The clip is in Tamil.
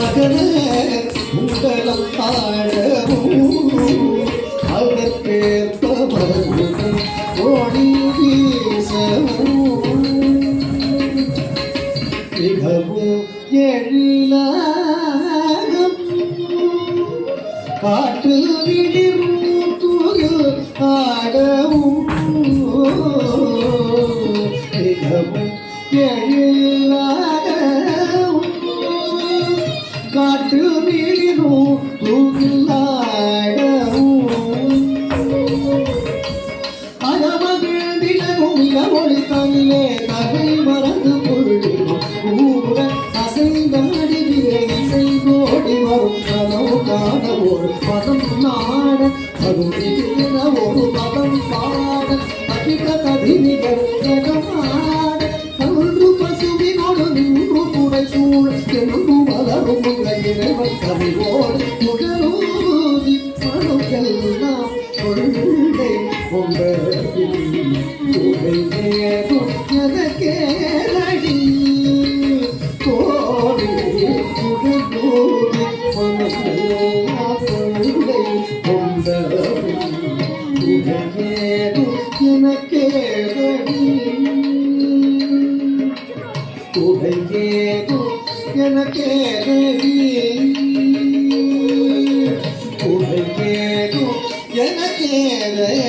மகன உங்களம் ஆழவும் அதற்கேற்ப மருந்தும் ஓடி வீசவும் மிகவும் எழிலாகும் காற்று விழிரும் துயில் ஆடவும் மிகவும் எழிலாகும் காற்று விழிரும் துயில் ஆடவும் அகமகிழ்ந்திடவும் இளமொழி தமிழே நகை மறந்து கொள்ளும் கூட அசைந்த நடிகை இசைந்தோடி வரும் கனவு காண ஒரு பதம் நாட பகுதி ஒரு பதம் பாட அகில கதினிகள் ஜகமாட கவுன்று பசுவினோடு நின்று புடை சூழ் என்று வளரும் இறைவன் கவிவோடு முகலூதி பணுக்கெல்லாம் கொள்கை கொண்டதும் உரை நேரும் எனக்கேரடி கோடி முகலூதி பணுக்கெல்லாம் கொள்கை கொண்டதும் உரை நேரும் எனக்கேரடி உரை நேரும் எனக்கேரடி உரை நேரும் எனக்கேரடி